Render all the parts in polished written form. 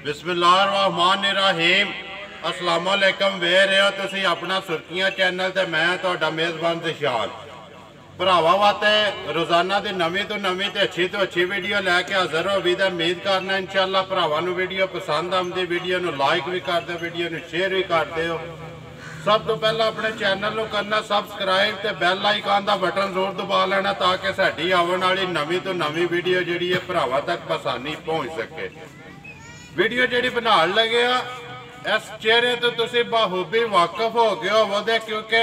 बिस्मिल्लाहिर्रहमानिर्रहीम अस्सलाम वालेकुम। वे रहे हो तुसी अपना सुर्खियां चैनल ते मैं तुहाडा मेज़बान दिशान भरावां वास्ते रोज़ाना की नवीं तो नवीं ते अच्छी वीडियो लैके हाज़र हो भी तो उम्मीद करना इंशाअल्लाह भरावां नूं वीडियो पसंद आउंदी, वीडियो नूं लाइक भी कर दो, वीडियो नूं शेयर भी कर दो। सब तो पहला अपने चैनल नूं करना सबसक्राइब ते बैल आइकन का बटन जरूर दबा लेना ताकि साडी आउण वाली नवीं तो नवीं वीडियो जिहड़ी है भरावां तक आसानी पहुँच सके। वीडियो जी बनाने लगे इस चेहरे तो तुसी बखूबी वाकफ हो गए हो क्योंकि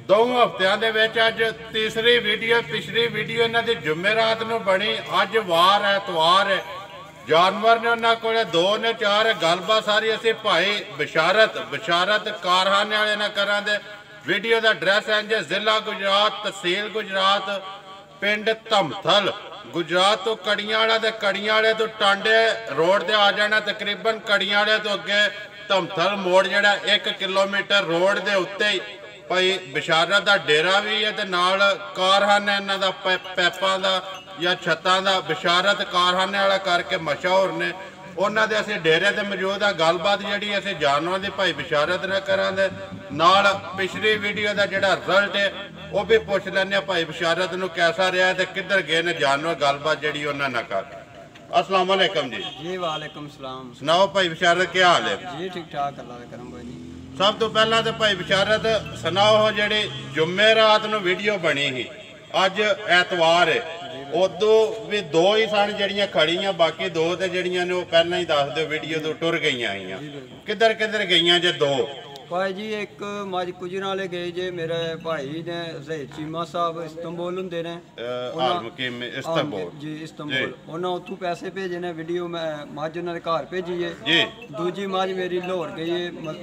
2 हफ्तियां दे विच अज तीसरी वीडियो, पिछली वीडियो इन्हां दी जुमेरात नूं बनी। अज वार एतवार है, जानवर ने उन्हां कोले 2 ने 4 गलबात सारी असीं भाई बशारत कारखाने वाले नाल करांगे। वीडियो का एड्रैस है जी जिला गुजरात, तहसील गुजरात, पिंड धमथल गुजरात तो कड़ियाला ते कड़ियाले तो टांडे रोड ते आ जाना। तकरीबन कड़ियाले तो अगे धमथल मोड़ जड़ा 1 किलोमीटर रोड के उत्ते ही भाई बशारत का डेरा भी है, नाल कारखाना इन्हां दा पैपां दा या छत्तां दा बशारत कारखाने वाला करके मशहूर ने। उन्हां दे असीं डेरे ते मौजूद आ। गलबात जिहड़ी असीं जानवरां दी भाई बशारत नाल करांगे, नाल पिछली वीडियो का जिहड़ा रिजल्ट है वो भी पुछ लैने भाई बशारत नूं कैसा रहा ते किधर गए ने जानवर। गलबात जिहड़ी उन्हां नाल कर। अस्सलाम वालेकुम जी। जी वालेकुम सलाम। सुनाओ भाई बशारत क्या हाल है? जी ठीक ठाक, अल्लाह दा करम। कोई नहीं। सब तो पहला तो भाई बशारत सुनाओ जिहड़ी जुमेरात नूं वीडियो बनी ही, अज एतवार है, उदों भी 2 ही सन जड़ियां खड़ियां, बाकी 2 तो जड़ियां ने पहले ही दस दो वीडियो तो टुर गई। किधर किधर गई जे 2? भाई जी एक मज कुजरा वाले गए जे, मेरे भाई ने ज़हीर चीमा साहब इस्तांबुल हुंदे ने जी इस्तांबुल, उन्हें उत्थों पैसे भेजे ने। वीडियो मैं मज उन्होंने घर भेजी है। दूजी मज मेरी लाहौर गई है,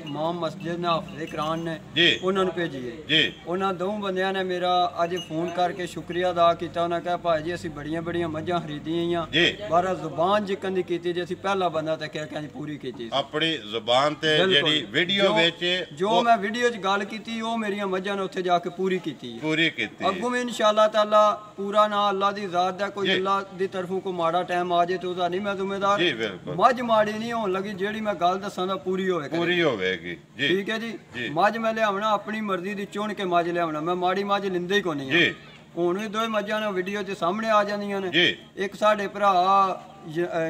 माम मस्जिद ने हाफिज़े कुरान ने उन्होंने भेजी है। उन्होंने 2 बंदियां ने मेरा अज फोन करके शुक्रिया अदा किया। उन्हें कहा भाई जी असीं बड़ियां बड़ियां मझां खरीदियां, बारा जुबान जिकन दी कीती जी, असीं पहला बंदा तो क्या पूरी की अपनी जुबान ते जेहड़ी वीडियो विच जो मैं वीडियो च गल की वो मेरिया मझां ने उत्थे जाके पूरी की अगों में इंशाअल्लाह ताला पूरा ना अल्लाह दी ज़ात दा। कोई अल्लाह दी तरफों को माड़ा टाइम आ जाए तो उसदा नहीं मैं जिम्मेदार। मझ माड़ी नहीं होने लगी, जेड़ी मैं गल दसां दा पूरी होवेगी। ठीक है जी। मझ मैं लियावना अपनी मर्जी दी चुन के मझ लियावना, मैं माड़ी मझ लिंदे ही कोनी है। हुण भी 2 मझां ने वीडियो च सामने आ जांदियां ने। एक साडे भरा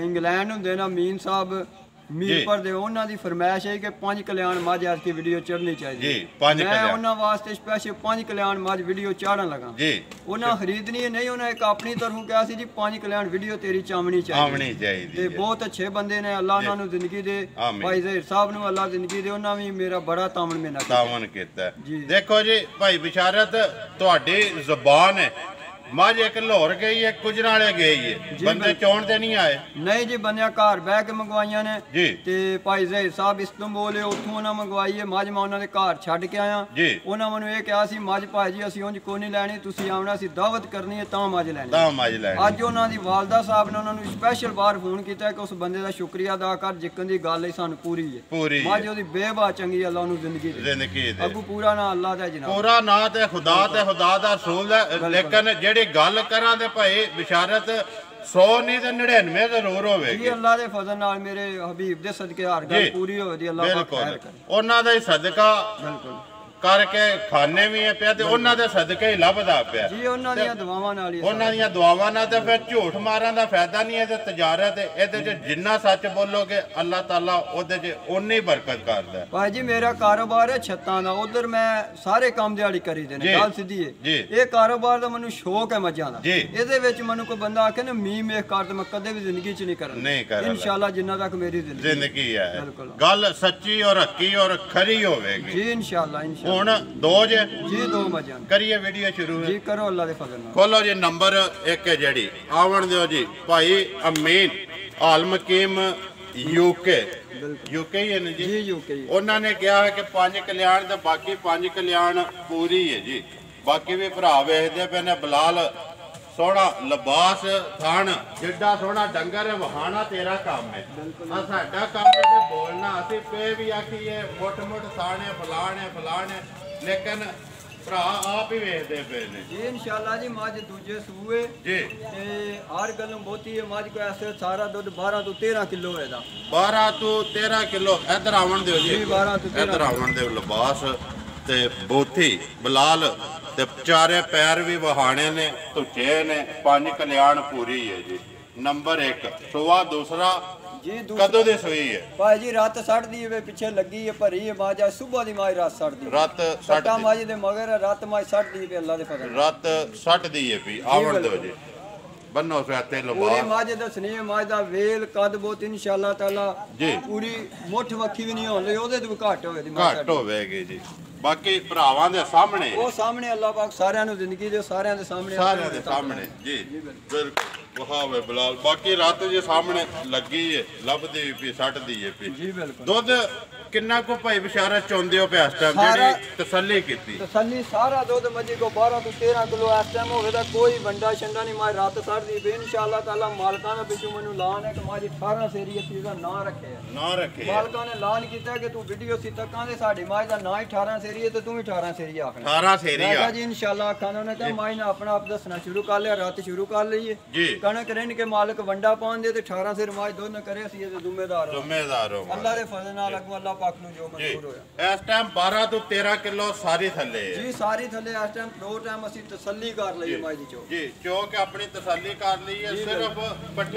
इंग्लैंड हुंदे ना मीन साहब मीरपुर दे, उन्हां दी फरमाइश है कि 5 कल्याण मझ आज की वीडियो चढ़नी चाहिए। मैं उन्हां वास्ते स्पेशल 5 कल्याण मझ वीडियो चाढ़न लगा। उन्हां खरीदनी है नहीं, उन्हें एक अपनी तरफों कहा सी जी 5 कल्याण वीडियो तेरी चावनी चाहिए। ते बहुत अच्छे बंदे ने, अल्लाह उन्हां नूं जिंदगी दे। भाई ज़हीर साहब नूं अल्लाह जिंदगी दे, उन्हां भी मेरा बड़ा तावन कीता। देखो जी भाई बशारत तुहाडी ज़ुबान है, मझ एक लाहौर गई है, कुजरा वाले गई है, बंदे चौन ते नहीं आए? नहीं जी, बंदे घर बह के मंगवाइया ने जी। ते भाई ज़हीर साहब इस्तांबुल है, उत्थों उन्हें मंगवाई है मझ। मैं उन्होंने घर छड्ड के आया जी। उन्हें मैनूं ये कहा सी मझ भाई जी असीं उंज कोई नहीं लैनी, तुसीं आवना, असीं दावत करनी है तां मझ लैनी। अज उन्हां दी वालदा साहब ने उन्होंने स्पेशल बाहर फोन किया कि उस बंदे दा शुक्रिया अदा कर, जिक्कन दी गल है सानूं पूरी है। मझ ओहदी बेबा चंगी, अल्लाह उन्हूं जिंदगी दे। अगू पूरा ना अल्लाह दा जनाब, पूरा ना ते खुदा दा रसूल है। लेकिन जेड़ी गल करा भाई बशारत 100 नहीं तो 99 जरूर होवेगी। अल्लाह दे फजल नाल मेरे हबीब दे सदके हर गल पूरी होवे। अल्लाह खैर करे, उन्हां दा ही सदका बिल्कुल करके खाने भी है पिया ते उन्हां दे सदके ही लभदा पिया जी। उन्हां दियां दुआवां नाल ही, उन्हां दियां दुआवां नाल ते फिर झूठ मारन दा फायदा नहीं है। ते तजारत इहदे च जिन्ना सच बोलोगे अल्लाह ताला ओहदे च उन्नी बरकत करदा है। भाई जी मेरा कारोबार है छत्तां दा, उधर मैं सारे काम दिहाड़ी करी दे ने, गल सीधी है। ये कारोबार दा मैनूं शौक है मझां दा। इहदे विच मैनूं कोई बंदा आखे ना मी मेख कर ते मैं कदे भी जिंदगी च नहीं करना इंशाअल्लाह, जिन्ना तक मेरी जिंदगी है। गल सच्ची और हक्की और खरी होवेगी जी इंशाअल्लाह। हुण 2 जी 2 मजा करिए वीडियो शुरू जी करो अल्लाह दे फजल नाल। खोलो जी नंबर 1 है जेड़ी आवण दियो जी भाई अमीन आल मकीम यूके ही है ना जी यूके। उन्होंने कहा है कि 5 कल्याण ते बाकी 5 कल्याण पूरी है जी। बाकी भी भरा वेखदे पे ने बिलाल सोहना लिबास थान जिड्डा सोहना डंगर है वहाना तेरा काम है, साडा काम है बोलना। असीं पे भी आखिए मुठ थाने फलाने लेकिन ਭਰਾ ਆਪ ਹੀ ਵੇਖਦੇ ਪਏ ਨੇ ਜੀ ਇਨਸ਼ਾਅੱਲਾ ਜੀ ਮੱਝ ਦੂਜੇ ਸੂਏ ਜੀ ਤੇ ਹਰ ਗੱਲੋਂ ਬਹੁਤੀ ਹੈ ਮੱਝ ਕੋ ਐਸੇ ਸਾਰਾ ਦੁੱਧ 12 ਤੋਂ 13 ਕਿਲੋ ਇਹਦਾ 12 ਤੋਂ 13 ਕਿਲੋ ਇੱਧਰ ਆਵਣ ਦਿਓ ਜੀ 12 ਤੋਂ 13 ਇੱਧਰ ਆਵਣ ਦਿਓ ਲਿਬਾਸ ਤੇ ਬੋਥੀ ਬਲਾਲ ਤੇ ਚਾਰੇ ਪੈਰ ਵੀ ਵਹਾਣੇ ਨੇ ਧੁੱਚੇ ਨੇ 5 ਕਲਿਆਣ ਪੂਰੀ ਹੈ ਜੀ ਨੰਬਰ 1 ਸੂਆ ਦੂਸਰਾ ਜੀ ਕਦੋਂ ਦੀ ਸੂਈ ਹੈ ਭਾਈ ਜੀ ਰਾਤ ਸੜਦੀ ਵੇ ਪਿੱਛੇ ਲੱਗੀ ਹੈ ਭਰੀ ਹੈ ਮਾਜ ਸਵੇਰ ਦੀ ਮਾਜ ਰਾਤ ਸੜਦੀ ਰਾਤ ਸੱਟਾ ਮਾਜ ਦੇ ਮਗਰ ਰਾਤ ਮਾਜ ਸੜਦੀ ਪਈ ਅੱਲਾ ਦੇ ਫਜ਼ਲ ਰਾਤ ਸੜਦੀ ਹੈ ਵੀ ਆਵਣ ਦਿਓ ਜੀ ਬੰਨੋ ਸਿਆਤੇ ਪੂਰੀ ਲਵਾ ਮਾਜ ਦੱਸਣੀ ਹੈ ਮਾਜ ਦਾ ਵੇਲ ਕਦ ਬਹੁਤ ਇਨਸ਼ਾਅੱਲਾ ਤਾਲਾ ਜੀ ਪੂਰੀ ਮੁੱਠ ਵੱਖੀ ਵੀ ਨਹੀਂ ਹੋਣ ਲਈ ਉਹਦੇ ਤੋਂ ਘੱਟ ਹੋਵੇ ਦੀ ਘੱਟ ਹੋਵੇਗੀ ਜੀ ਬਾਕੀ ਭਰਾਵਾਂ ਦੇ ਸਾਹਮਣੇ ਉਹ ਸਾਹਮਣੇ ਅੱਲਾਹ ਪਾਕ ਸਾਰਿਆਂ ਨੂੰ ਜ਼ਿੰਦਗੀ ਦੇ ਸਾਰਿਆਂ ਦੇ ਸਾਹਮਣੇ ਜੀ ਬਿਲਕੁਲ ਵਹਾਵੇ ਬਲਾਲ ਬਾਕੀ ਰਾਤ ਜੇ ਸਾਹਮਣੇ ਲੱਗੀ ਹੈ ਲੱਭਦੀ ਵੀ ਸੱਟਦੀ ਹੈ ਜੀ ਬਿਲਕੁਲ ਦੁੱਧ ਕਿੰਨਾ ਕੋ ਭਾਈ ਬਿਸ਼ਾਰਤ ਚਾਹੁੰਦੇ ਹੋ ਪਿਆ ਇਸ ਟਾਈਮ ਜਿਹੜੀ ਤਸੱਲੀ ਕੀਤੀ ਤਸੱਲੀ ਸਾਰਾ ਦੁੱਧ ਮੱਝੀ ਕੋ 12 ਤੋਂ 13 ਕਿਲੋ ਇਸ ਟਾਈਮ ਹੋਵੇ ਤਾਂ ਕੋਈ ਵੰਡਾ ਛੰਡਾ ਨਹੀਂ ਮਾਰ ਰਾਤ ਸੜਦੀ ਬੇ ਇਨਸ਼ਾਅੱਲਾ ਤਾਲਾ ਮਾਲਕਾਂ ਨੇ ਪਿਛੂ ਮੈਨੂੰ ਐਲਾਨ ਹੈ ਕਿ ਮਾਜੀ 18 ਸੇਰੀ ਅਸੀਂ ਦਾ ਨਾਂ ਰੱਖੇ ਮਾਲਕਾਂ ਨੇ ਐਲਾਨ ਕੀਤਾ ਕਿ ਤੂੰ ਵੀਡੀਓ ਸੀ ਤੱਕਾਂ ਦੇ ਸਾਡੀ ਮਾਜ ਦਾ ਨਾਂ ਹੀ 18 ਸੇਰੀ ਹੈ ਤੇ ਤੂੰ ਵੀ 18 ਸੇਰੀ ਆਖਣਾ 18 ਸੇਰੀ ਆ ਜੀ ਇਨਸ਼ਾਅੱਲਾ ਆਖਾਂ ਉਹਨੇ ਕਿਹਾ ਮਾਜ ਨੇ ਆਪਣਾ ਆਪ ਦੱਸਣਾ ਸ਼ੁਰੂ ਕਰ ਲਿਆ ਰਾਤ ਸ਼ੁਰੂ ਕਰ ਲਈਏ ਜੀ ਕਣਕ ਰਹਿਣ ਕੇ ਮਾਲਕ ਵੰਡਾ ਪਾਉਂਦੇ ਤੇ 18 ਸੇਰ ਮਾਜ ਦੁੱਧ ਨਾ ਕਰੇ ਅਸੀਂ ਇਹਦੇ ਜ਼ਿੰਮੇਦਾਰ ਹੋ ਅੱਲਾ ਦੇ ਫਜ਼ਲ ਨਾਲ ਅਗੋ ਅੱਲਾ ਪਾਕ ਨੂੰ ਜੋ ਮਨਜ਼ੂਰ ਹੋਇਆ ਇਸ ਟਾਈਮ 12 ਤੋਂ 13 ਕਿਲੋ ਸਾਰੀ ਥੱਲੇ ਹੈ ਜੀ ਸਾਰੀ ਥੱਲੇ ਇਸ ਟਾਈਮ ਦੋ ਟਾਈਮ ਅਸੀਂ ਤਸੱਲੀ ਕਰ ਲਈ ਮਾਜ ਦੀ ਚੋ ਜੀ ਚੋ ਕੇ ਆਪਣੀ ਤਸੱਲੀ ਕਰ ਲਈ ਹੈ ਸਿਰਫ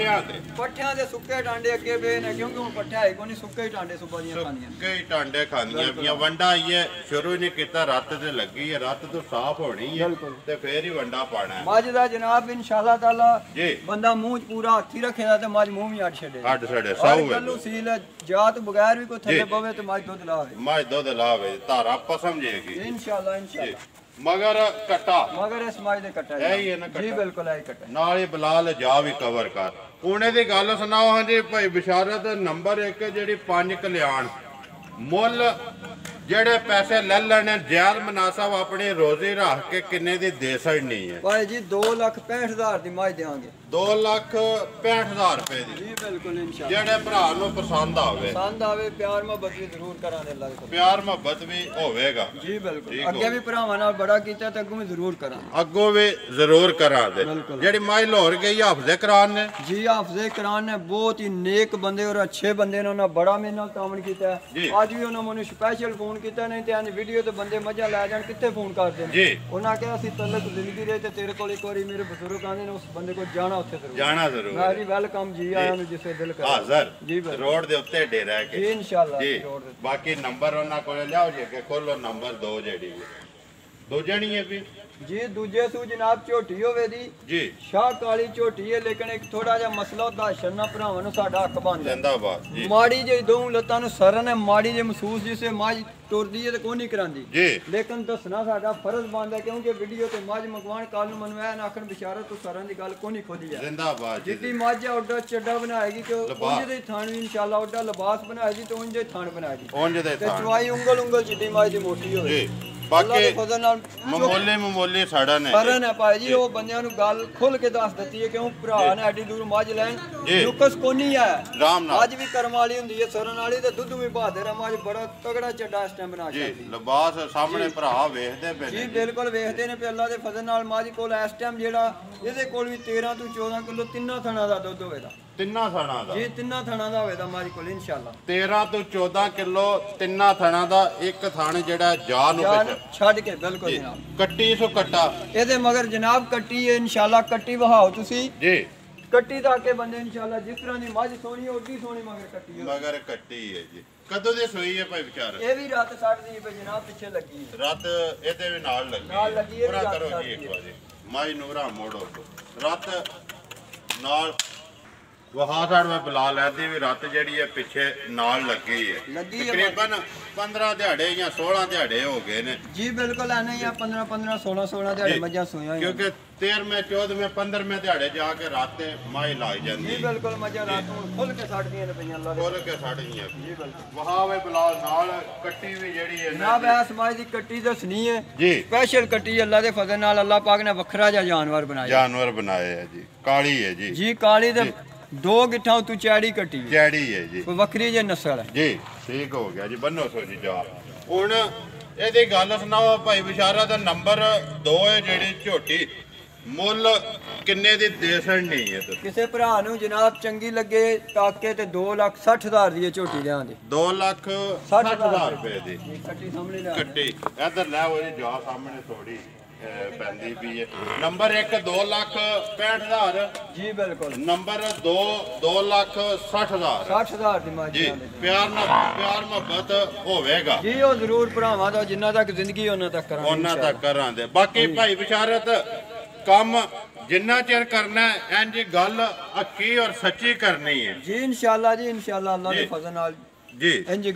ਪੱਠਿਆਂ ਦੇ ਸੁੱਕੇ ਟਾਂਡੇ ਅੱਗੇ ਵੇ ਨੇ ਕਿਉਂਕਿ ਹੁਣ ਪੱਠਿਆ ਹੈ ਕੋਈ ਨਹੀਂ ਸੁੱਕੇ ਹੀ ਟਾਂਡੇ ਸੁਬਾਦੀਆਂ ਖਾਣੀਆਂ ਕਈ ਟਾਂਡੇ ਖਾਂਦੀਆਂ ਪਈਆਂ ਵੰਡਾ ਆਈ ਹੈ ਸ਼ੁਰੂ ਨਹੀਂ ਕੀਤਾ ਰਾਤ ਤੇ ਲੱਗੀ ਹੈ ਰਾਤ ਤੋਂ ਸਾਫ਼ ਹੋਣੀ ਹੈ ਤੇ ਫੇਰ ਹੀ ਵੰਡਾ ਪਾਣਾ ਹੈ ਮੱਝ ਦਾ ਜਨਾਬ ਇਨਸ਼ਾਅੱਲਾ ਤਾਲਾ ਜੀ ਬੰਦਾ ਮੂੰਹ 'ਚ ਪੂਰਾ ਹੱਥੀ ਰੱਖੇਗਾ ਤੇ ਮੱਝ ਮੂੰਹ ਵੀ ਅੱਡ ਛੱਡੇ ਸਾਊ ਹੈ ਸੀਲ ਜਾਤ ਬਗੈਰ ਵੀ ਕੋਈ ਥੱਲੇ ਪਵੇ ਤੇ ਮੱਝ ਦੁੱਧ ਲਾਵੇ ਮੱਝ ਦੁੱਧ ਲਾਵੇ ਧਾਰਾ ਪਸਮ ਜੇਗੀ ਇਨਸ਼ਾਅੱਲਾ ਮਗਰ ਇਸ ਮੱਝ ਦੇ ਕੱਟਾ ਇਹੀ ਹੈ ਨਾ ਜੀ ਬਿਲਕੁਲ ਇਹੀ ਕੱਟਾ ਨਾਲ ਹੀ ਬਲਾਲ ਜਾ ਵੀ ਕਵਰ ਕਰ ਉਹਨੇ ਦੀ ਗੱਲ ਸੁਣਾਓ ਹਾਂਜੀ ਭਾਈ ਬਿਸ਼ਾਰਤ ਨੰਬਰ 1 ਜਿਹੜੀ 5 ਕਲਿਆਣ ਮੁੱਲ ਜਿਹੜੇ ਪੈਸੇ ਲੈ ਲੈਣੇ ਜਾਇਜ਼ ਮਨਾਸਬ ਆਪਣੀ ਰੋਜ਼ੀ ਰੱਖ ਕੇ ਕਿੰਨੇ ਦੀ ਦੇ ਸਕਣੀ ਹੈ ਭਾਈ ਜੀ 2,65,000 ਦੀ ਮੱਝ ਦੇਵਾਂਗੇ 2,65,000 ਰੁਪਏ ਦੀ ਜੀ ਬਿਲਕੁਲ ਇਨਸ਼ਾਅੱਲਾ ਜਿਹੜੇ ਭਰਾ ਨੂੰ ਪਸੰਦ ਆਵੇ ਪਿਆਰ ਮੁਹੱਬਤ ਵੀ ਜ਼ਰੂਰ ਕਰਾਂਗੇ ਅੱਲਾ ਦੇ ਪਿਆਰ ਮੁਹੱਬਤ ਵੀ ਹੋਵੇਗਾ ਜੀ ਬਿਲਕੁਲ ਅੱਗੇ ਵੀ ਭਰਾਵਾਂ ਨਾਲ ਬੜਾ ਕੀਤਾ ਤੇ ਅੱਗੋਂ ਵੀ ਜ਼ਰੂਰ ਕਰਾਂਗੇ ਅੱਗੋਂ ਵੀ ਜ਼ਰੂਰ ਕਰਾਂਗੇ ਜਿਹੜੀ ਮੱਝ ਲਾਹੌਰ ਗਈ ਹਾਫਜ਼ੇ ਕੁਰਾਨ ਨੇ ਜੀ ਹਾਫਜ਼ੇ ਕੁਰਾਨ ਨੇ ਬਹੁਤ ਹੀ ਨੇਕ ਬੰਦੇ ਔਰ ਅੱਛੇ ਬੰਦੇ ਨੇ ਉਹਨਾਂ ਬੜਾ ਮੇਰੇ ਨਾਲ ਤਾਮਨ ਕੀਤਾ ਅੱਜ ਵੀ ਉਹਨਾਂ ਮੈਨੂੰ ਸਪੈਸ਼ਲ ਫੋਨ ਕੀਤਾ ਨਹੀਂ ਤੇ ਅੱਜ ਵੀਡੀਓ ਤੇ ਬੰਦੇ ਮੱਝਾਂ ਲੈ ਜਾਣ ਕਿੱਥੇ ਫੋਨ ਕਰਦੇ ਨੇ ਉਹਨਾਂ ਕਿਹਾ ਅਸੀਂ ਤਲਕ ਜ਼ਿੰਦਗੀ ਰਹੇ ਤੇ ਤੇਰੇ ਕੋਲ ਇੱਕ ਵਾਰੀ ਮੇਰੇ ਬਜ਼ੁਰਗ ਆਂਦੇ ਨੇ ਉਸ ਬੰਦੇ ਕੋਲ ਜਾਣਾ ਜ਼ਰੂਰ ਮੈਂ ਜੀ ਵੈਲਕਮ ਜੀ ਆਇਆਂ ਨੂੰ ਜਿਸੇ ਦਿਲ ਕਰੇ ਹਾਜ਼ਰ ਜੀ ਰੋਡ ਦੇ ਉੱਤੇ ਡੇਰਾ ਕੇ ਜੀ ਇਨਸ਼ਾਅੱਲਾ ਜੀ ਬਾਕੀ ਨੰਬਰ ਉਹਨਾਂ ਕੋਲ ਲਿਆਓ ਜੀ ਕਿ ਖੋਲੋ ਨੰਬਰ 2 ਜਿਹੜੀ ਦੋ ਜਣੀ ਹੈ ਵੀ ਜੀ ਦੂਜੇ ਸੂ ਜਨਾਬ ਝੋਟੀ ਹੋਵੇ ਦੀ ਜੀ ਸ਼ਾਹ ਕਾਲੀ ਝੋਟੀ ਹੈ ਲੇਕਿਨ ਇੱਕ ਥੋੜਾ ਜਿਹਾ ਮਸਲਾ ਉਹਦਾ ਸ਼ਰਨਾ ਭਰਾਵਾਂ ਨੂੰ ਸਾਡਾ ਹੱਕ ਬਣਦਾ ਜਿੰਦਾਬਾਦ ਜੀ ਮਾੜੀ ਜੇ ਦੋ ਲੱਤਾਂ ਨੂੰ ਸਰਨ ਹੈ ਮਾੜੀ ਜੇ ਮਹਿਸੂਸ ਜਿਸੇ ਮੱਝ ਟੁਰਦੀ ਹੈ ਤੇ ਕੋਈ ਨਹੀਂ ਕਰਾਂਦੀ ਜੀ ਲੇਕਿਨ ਦੱਸਣਾ ਸਾਡਾ ਫਰਜ਼ ਬਣਦਾ ਕਿਉਂਕਿ ਵੀਡੀਓ ਤੇ ਮੱਝ ਮੰਗਵਾਣ ਕੱਲ ਨੂੰ ਮਨਵਾਇਆ ਨਾ ਆਖਣ ਬਿਸ਼ਾਰਤ ਤੋਂ ਸਰਨ ਦੀ ਗੱਲ ਕੋਈ ਨਹੀਂ ਖੋਦੀ ਜਾ ਜਿੰਦਾਬਾਦ ਜੀ ਜਿੱਦੀ ਮੱਝ ਆਉਡਾ ਚੱਡਾ ਬਣਾਏਗੀ ਕਿ ਉਂਝ ਦੇ ਥਾਣ ਵੀ ਇਨਸ਼ਾਅੱਲਾ ਆਉਡਾ ਲਿਬਾਸ ਬਣਾਏਗੀ ਤੇ ਉਂਝ ਦੇ ਥਾਣ ਬਣਾਏਗੀ ਉਂਝ ਦੇ ਤੇ ਚਵਾਈ ਉਂਗਲ ਜਿੱਡੀ ਮੱਝ ਦੀ ਮੋਟੀ ਹੋਵੇ ਜੀ ਬਾਕੀ ਮਾਮੂਲੀ ਸਾੜਾ ਨੇ ਕਰਨ ਹੈ ਭਾਈ ਜੀ ਉਹ ਬੰਦਿਆਂ ਨੂੰ ਗੱਲ ਖੁੱਲ ਕੇ ਦੱਸ ਦਿੱਤੀ ਹੈ ਕਿਉਂ ਭਰਾ ਨੇ ਐਡੀ ਦੂਰ ਮੱਝ ਲੈਣ ਲੁਕਸ ਕੋਨੀ ਆ ਅੱਜ ਵੀ ਕਰਮ ਵਾਲੀ ਹੁੰਦੀ ਹੈ ਸਰਨ ਵਾਲੀ ਤੇ ਦੁੱਧ ਵੀ ਬਹਾਦਰ ਮੱਝ ਬੜਾ ਤਗੜਾ ਚੱਡਾ ਇਸ ਟਾਈਮ ਬਣਾ ਕੇ ਲਿਬਾਸ ਸਾਹਮਣੇ ਭਰਾ ਵੇਖਦੇ ਪਏ ਜੀ ਬਿਲਕੁਲ ਵੇਖਦੇ ਨੇ ਪਏ ਅੱਲਾ ਦੇ ਫਜ਼ਲ ਨਾਲ ਮੱਝ ਕੋਲ ਇਸ ਟਾਈਮ ਜਿਹੜਾ ਇਹਦੇ ਕੋਲ ਵੀ 13 ਤੋਂ 14 ਕਿਲੋ ਤਿੰਨਾਂ ਥਣਾ ਦਾ ਦੁੱਧ ਹੋਵੇਗਾ ਤਿੰਨਾਂ ਥਣਾ ਦਾ ਜੀ ਤਿੰਨਾਂ ਥਣਾ ਦਾ ਹੋਵੇਗਾ ਮੱਝ ਕੋਲ ਇਨਸ਼ਾਅੱਲਾ 13 ਤੋਂ 14 ਕਿਲੋ ਤਿੰਨਾਂ ਥਣਾ ਦਾ ਇੱਕ ਥਣ ਜਿਹੜਾ ਜਾ ਨੂੰ ਛੱਡ ਕੇ ਬਿਲਕੁਲ ਜਨਾਬ ਕੱਟੀ ਸੋ ਕੱਟਾ ਇਹਦੇ ਮਗਰ ਜਨਾਬ ਕੱਟੀ ਹੈ ਇਨਸ਼ਾਅੱਲਾ ਕੱਟੀ ਵਹਾਓ ਤੁਸੀਂ ਜੀ ਕੱਟੀ ਦਾ ਕੇ ਬੰਦੇ ਇਨਸ਼ਾਅੱਲਾ ਜਿਸ ਤਰ੍ਹਾਂ ਦੀ ਮੱਝ ਸੋਹਣੀ ਓਡੀ ਸੋਹਣੀ ਮਗਰ ਕੱਟੀ ਹੈ ਮਗਰ ਕੱਟੀ ਹੈ ਜੀ ਕਦੋਂ ਦੀ ਸੋਈ ਹੈ ਭਾਈ ਵਿਚਾਰ ਇਹ ਵੀ ਰਾਤ 6:30 ਵਜੇ ਜਨਾਬ ਪਿੱਛੇ ਲੱਗੀ ਹੈ ਰਾਤ ਇਹਦੇ ਵੀ ਨਾਲ ਲੱਗੀ ਹੈ ਪੂਰਾ ਕਰੋ ਜੀ ਇੱਕ ਵਾਰੀ ਮਾਈ ਨੂਰਾ ਮੋੜੋ ਰਾਤ ਨਾਲ ਵਹਾ ਸਾਡ ਮੈਂ ਬੁਲਾ ਲੈਂਦੀ ਵੀ ਰਾਤ ਜਿਹੜੀ ਹੈ ਪਿੱਛੇ ਨਾਲ ਲੱਗੀ ਹੈ ਤਕਰੀਬਨ 15 ਦਿਹਾੜੇ ਜਾਂ 16 ਦਿਹਾੜੇ ਹੋ ਗਏ ਨੇ ਜੀ ਬਿਲਕੁਲ ਐਨੇ ਹੀ 15 16 ਦਿਹਾੜੇ ਮੱਝਾਂ ਸੋਈਆਂ ਕਿਉਂਕਿ 13ਵੇਂ 14ਵੇਂ 15ਵੇਂ ਦਿਹਾੜੇ ਜਾ ਕੇ ਰਾਤੇ ਮਾਈ ਲੱਗ ਜਾਂਦੀ ਜੀ ਬਿਲਕੁਲ ਮੱਝਾਂ ਰਾਤ ਨੂੰ ਖੁੱਲ ਕੇ ਛੱਡਦੀਆਂ ਨੇ ਪਈਆਂ ਅੱਲਾ ਖੁੱਲ ਕੇ ਛੱਡਦੀਆਂ ਜੀ ਬਿਲਕੁਲ ਵਹਾਵੇ ਬਲਾਲ ਨਾਲ ਕੱਟੀ ਵੀ ਜਿਹੜੀ ਹੈ ਨਾ ਬੈਸ ਮਾਈ ਦੀ ਕੱਟੀ ਦੱਸਣੀ ਹੈ ਜੀ ਸਪੈਸ਼ਲ ਕੱਟੀ ਅੱਲਾ ਦੇ ਫਜ਼ਲ ਨਾਲ ਅੱਲਾ ਪਾਕ ਨੇ ਵੱਖਰਾ ਜਿਹਾ ਜਾਨਵਰ ਬਣਾਏ ਹੈ ਜੀ ਕਾਲੀ ਹੈ ਜੀ ਜੀ ਕਾਲੀ ਦੇ ਦੋ ਗਿੱਠਾਂ ਉਤੋਂ ਚੈੜੀ ਕੱਟੀ ਚੈੜੀ ਹੈ ਜੀ ਕੋਈ ਵੱਖਰੀ ਜੇ ਨਸਲ ਹੈ ਜੀ ਠੀਕ ਹੋ ਗਿਆ ਜੀ ਬੰਨੋ ਸੋ ਜੀ ਜਾ ਹੁਣ ਇਹਦੀ ਗੱਲ ਸੁਣਾਓ ਭਾਈ ਬਿਸ਼ਾਰਾ ਦਾ ਨੰਬਰ 2 ਹੈ ਜਿਹੜੀ ਝੋਟੀ ਮੁੱਲ ਕਿੰਨੇ ਦੀ ਦੇ ਸਕਣੀ ਹੈ ਤੁਸੀਂ? ਕਿਸੇ ਭਰਾ ਨੂੰ ਜਨਾਬ ਚੰਗੀ ਲੱਗੇ ਕਾਕੇ ਤੇ 2,60,000 ਦੀ ਝੋਟੀ ਲਿਆਂਦੇ 2,60,000 ਰੁਪਏ ਦੀ ਕੱਟੀ ਸਾਹਮਣੇ ਲਿਆ ਕੱਟੀ ਇਧਰ ਲੈ ਉਹ ਜਾ ਸਾਹਮਣੇ ਥੋੜੀ ਪੈਂਦੀ ਵੀ ਹੈ। ਨੰਬਰ 1 2,65,000 ਜੀ ਬਿਲਕੁਲ। ਨੰਬਰ 2 2,60,000 60,000 ਦੀ ਮਾਂ ਜੀ। ਪਿਆਰ ਮੁਹੱਬਤ ਹੋਵੇਗਾ ਜੀ, ਉਹ ਜ਼ਰੂਰ ਭਰਾਵਾਂ ਦਾ ਜਿੰਨਾ ਤੱਕ ਜ਼ਿੰਦਗੀ ਉਹਨਾਂ ਤੱਕ ਕਰਾਂਗੇ, ਉਹਨਾਂ ਤੱਕ ਕਰਾਂਗੇ। ਬਾਕੀ ਭਾਈ ਬਿਸ਼ਾਰਤ ਕੰਮ ਜਿੰਨਾ ਚਿਰ ਕਰਨਾ ਹੈ ਇੰਜ ਗੱਲ ਅੱਕੀ ਔਰ ਸੱਚੀ ਕਰਨੀ ਹੈ ਜੀ। ਇਨਸ਼ਾਅੱਲਾ ਜੀ, ਇਨਸ਼ਾਅੱਲਾ ਅੱਲਾਹ ਦੇ ਫਜ਼ਲ ਨਾਲ ਜੀ ਇੰਜ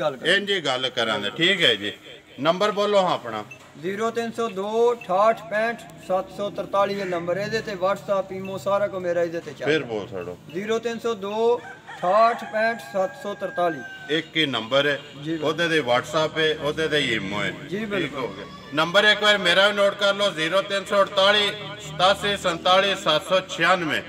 ਗੱਲ ਕਰਾਂਗੇ। ਠੀਕ ਹੈ ਜੀ। ਨੰਬਰ ਬੋਲੋ ਹਾਂ ਆਪਣਾ। 0302 68 65 743 ਇਹ ਨੰਬਰ ਹੈ। ਇਹਦੇ ਤੇ WhatsApp ਈਮੋ ਸਾਰਾ ਕੋ ਮੇਰਾ ਇਹਦੇ ਤੇ ਚੱਲਦਾ। ਫਿਰ ਬੋਲ ਛੱਡੋ। 0302 68 65 743 ਇੱਕ ਹੀ ਨੰਬਰ ਹੈ, ਉਹਦੇ ਤੇ WhatsApp ਹੈ, ਉਹਦੇ ਤੇ ਈਮੋ ਹੈ ਜੀ ਬਿਲਕੁਲ। ਨੰਬਰ ਇੱਕ ਵਾਰ ਮੇਰਾ ਵੀ ਨੋਟ ਕਰ ਲਓ 0348 87 47 796।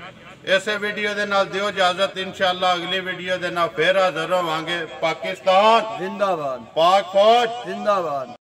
ਇਸੇ ਵੀਡੀਓ ਦੇ ਨਾਲ ਦਿਓ ਇਜਾਜ਼ਤ। ਇਨਸ਼ਾਅੱਲਾ ਅਗਲੀ ਵੀਡੀਓ ਦੇ ਨਾਲ ਫੇਰ ਹਾਜ਼ਰ ਹੋਵਾਂਗੇ। ਪਾਕਿਸਤਾਨ ਜ਼ਿੰਦਾਬਾਦ, ਪਾਕ ਫੌਜ ਜ਼ਿੰਦਾਬਾਦ।